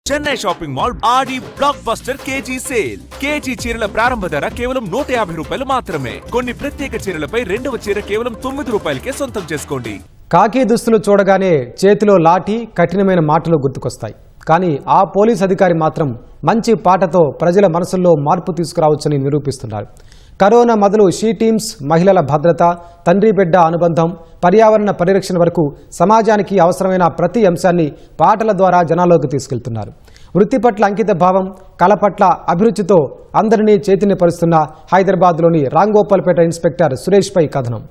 Chennai shopping mall Aadi blockbuster KG sale. KG చీరల ప్రారంభ ధర కేవలం 150 రూపాయలు మాత్రమే. కొన్ని ప్రత్యేక చీరలపై రెండవ చీర కేవలం 9 రూపాయలకే సొంతం చేసుకోండి. కాకి దుస్తులు చూడగానే చేతిలో లాఠీ, కఠినమైన మాటలు గుర్తుకొస్తాయి. కానీ ఆ పోలీస్ అధికారి మాత్రం మంచి పాటతో ప్రజల మనసుల్లో మార్పు తీసుకురావచ్చని నిరూపిస్తున్నారు. కరోనా మొదలు షీ టీమ్స్, మహిళల భద్రత, తండ్రి బిడ్డ అనుబంధం, పర్యావరణ పరిరక్షణ వరకు సమాజానికి అవసరమైన ప్రతి అంశాన్ని పాటల ద్వారా జనాల్లోకి తీసుకెళ్తున్నారు. వృత్తి పట్ల అంకిత భావం, కళ పట్ల అభిరుచితో అందరినీ చైతన్యపరుస్తున్న హైదరాబాద్లోని రాంగోపాల్పేట ఇన్స్పెక్టర్ సురేష్ పై కథనం.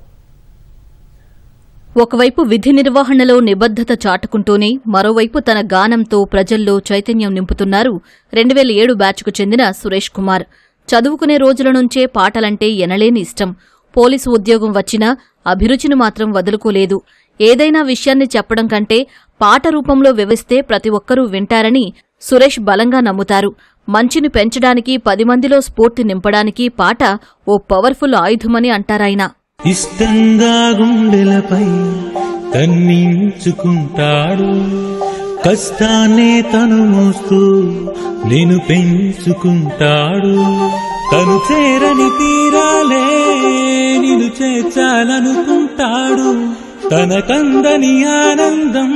ఒకవైపు విధి నిర్వహణలో నిబద్ధత చాటుకుంటూనే మరోవైపు తన గానంతో ప్రజల్లో చైతన్యం నింపుతున్నారు 2007 బ్యాచ్కు చెందిన సురేష్ కుమార్. చదువుకునే రోజుల నుంచే పాటలంటే ఎనలేని ఇష్టం. పోలీసు ఉద్యోగం వచ్చినా అభిరుచిని మాత్రం వదులుకోలేదు. ఏదైనా విషయాన్ని చెప్పడం కంటే పాట రూపంలో వివరిస్తే ప్రతి ఒక్కరూ వింటారని సురేష్ బలంగా నమ్ముతారు. మంచిని పెంచడానికి, 10 మందిలో స్ఫూర్తి నింపడానికి పాట ఓ పవర్ఫుల్ ఆయుధమని అంటారాయన. ఇష్టంగా గుండెలపై కన్నించుకుంటాడు, కష్టాన్నే తను మోస్తూ నేను పెంచుకుంటాడు. తను చేరని తీరాలే నిన్ను చేర్చాలనుకుంటాడు. తనకందని ఆనందం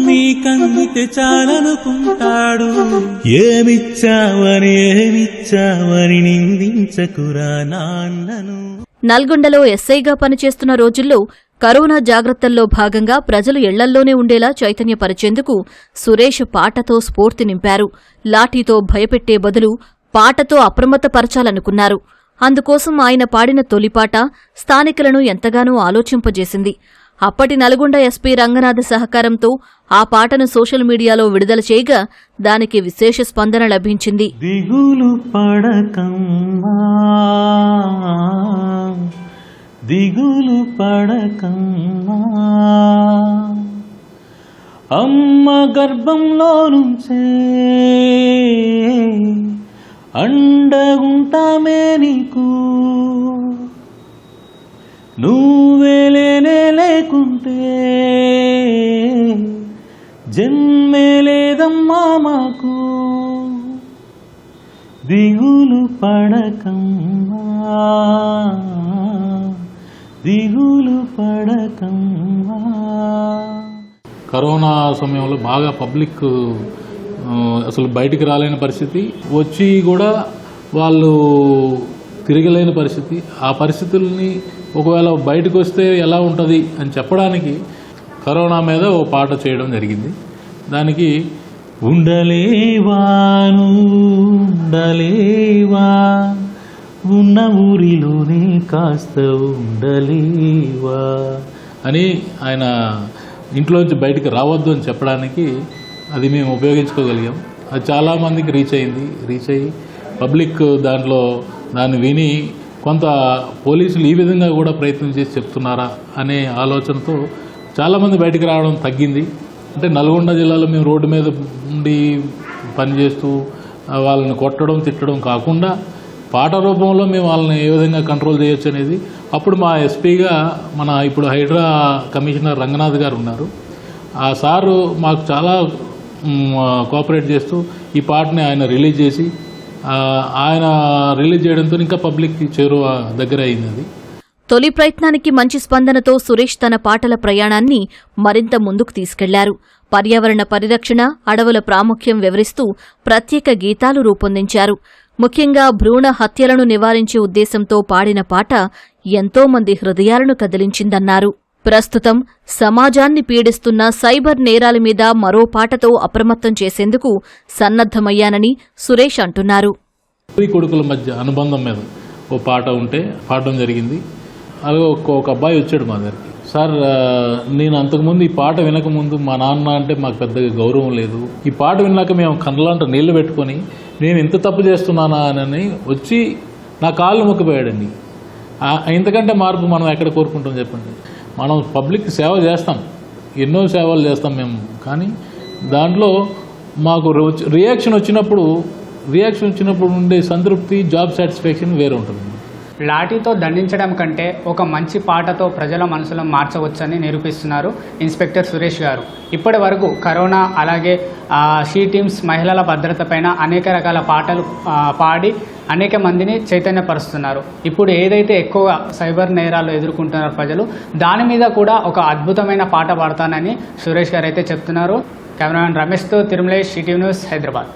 నీకందితే చాలనుకుంటాడు. ఏమిచ్చావని నిందించకురా నాన్నను. నల్గొండలో ఎస్ఐగా పనిచేస్తున్న రోజుల్లో కరోనా జాగ్రత్తల్లో భాగంగా ప్రజలు ఇళ్లల్లోనే ఉండేలా చైతన్యపరిచేందుకు సురేష్ పాటతో స్ఫూర్తి నింపారు. లాఠీతో భయపెట్టే బదులు పాటతో అప్రమత్తపరచాలనుకున్నారు. అందుకోసం ఆయన పాడిన తొలిపాట స్థానికులను ఎంతగానో ఆలోచింపజేసింది. అప్పటి నల్గొండ ఎస్పీ రంగనాథ్ సహకారంతో ఆ పాటను సోషల్ మీడియాలో విడుదల చేయగా దానికి విశేష స్పందన లభించింది. దిగులు పడకమ్మా, దిగులు పడకమ్మా, అమ్మ గర్భంలో నుంచే అండగుంటామే నీకు. నువ్వేలేనే లేకుంటే జన్మే లేదమ్మా మాకు. దిగులు పడకమ్మా, దిగులు పడకమ్మా. కరోనా సమయంలో బాగా పబ్లిక్ అసలు బయటికి రాలేని పరిస్థితి, వచ్చి కూడా వాళ్ళు తిరగలేని పరిస్థితి. ఆ పరిస్థితుల్ని ఒకవేళ బయటకు వస్తే ఎలా ఉంటుంది అని చెప్పడానికి కరోనా మీద ఓ పాట చేయడం జరిగింది. దానికి ఉండలేవాను ఉండలేవా, ఉన్న ఊరిలోనే కాస్త ఉండలేవా అని ఆయన ఇంట్లోంచి బయటికి రావద్దు అని చెప్పడానికి అది మేము ఉపయోగించుకోగలిగాం. అది చాలామందికి రీచ్ అయ్యి పబ్లిక్ దాన్ని విని కొంత పోలీసులు ఈ విధంగా కూడా ప్రయత్నం చేసి చెప్తున్నారా అనే ఆలోచనతో చాలామంది బయటికి రావడం తగ్గింది. అంటే నల్గొండ జిల్లాలో మేము రోడ్డు మీద ఉండి పనిచేస్తూ వాళ్ళని కొట్టడం తిట్టడం కాకుండా పాట రూపంలో మేము వాళ్ళని ఏ విధంగా కంట్రోల్ చేయొచ్చు అనేది అప్పుడు మా ఎస్పీగా మన ఇప్పుడు హైడ్రా కమిషనర్ రంగనాథ్ గారు ఉన్నారు. ఆ సారు మాకు చాలా కోఆపరేట్ చేస్తూ ఈ పాటని ఆయన రిలీజ్ చేసి ఆయన రిలీజ్ చేయడంతో ఇంకా పబ్లిక్ చేరువ దగ్గర అయింది. అది తొలి ప్రయత్నానికి మంచి స్పందనతో సురేష్ తన పాటల ప్రయాణాన్ని మరింత ముందుకు తీసుకెళ్లారు. పర్యావరణ పరిరక్షణ, అడవుల ప్రాముఖ్యం వివరిస్తూ ప్రత్యేక గీతాలు రూపొందించారు. ముఖ్యంగా భ్రూణ హత్యలను నివారించే ఉద్దేశంతో పాడిన పాట ఎంతో మంది హృదయాలను కదిలించిందన్నారు. ప్రస్తుతం సమాజాన్ని పీడిస్తున్న సైబర్ నేరాల మీద మరో పాటతో అప్రమత్తం చేసేందుకు సన్నద్ధమయ్యానని సురేష్ అంటున్నారు. కొడుకుల మధ్య అనుబంధం మీద ఓ పాట ఉంటే పాడడం జరిగింది. అలా ఒక అబ్బాయి వచ్చాడు మా దగ్గరికి. సార్, నేను అంతకుముందు ఈ పాట వినకముందు మా నాన్న అంటే మాకు పెద్దగా గౌరవం లేదు. ఈ పాట విన్నాక మేము కళ్ళంట నీళ్లు పెట్టుకొని నేను ఎంత తప్పు చేస్తున్నానా అని వచ్చి నా కాళ్ళు మొక్కిపోయాడండి. ఇంతకంటే మార్పు మనం ఎక్కడ కోరుకుంటాం చెప్పండి. మనం పబ్లిక్ సేవ చేస్తాం, ఎన్నో సేవలు చేస్తాం మేము. కానీ దాంట్లో మాకు రియాక్షన్ వచ్చినప్పుడు ఉండే సంతృప్తి, జాబ్ సాటిస్ఫాక్షన్ వేరే ఉంటుంది. లాఠీతో దండించడం కంటే ఒక మంచి పాటతో ప్రజల మనసులను మార్చవచ్చని నిరూపిస్తున్నారు ఇన్స్పెక్టర్ సురేష్ గారు. ఇప్పటి వరకు కరోనా అలాగే షీ టీమ్స్ మహిళల భద్రతపైన అనేక రకాల పాటలు పాడి అనేక మందిని చైతన్యపరుస్తున్నారు. ఇప్పుడు ఏదైతే ఎక్కువ సైబర్ నేరాలు ఎదుర్కొంటున్నారు ప్రజలు, దాని మీద కూడా ఒక అద్భుతమైన పాట పాడతానని సురేష్ గారు అయితే చెప్తున్నారు. కెమెరామెన్ రమేష్తో తిరుమలేష్, ఈటీవీ న్యూస్, హైదరాబాద్.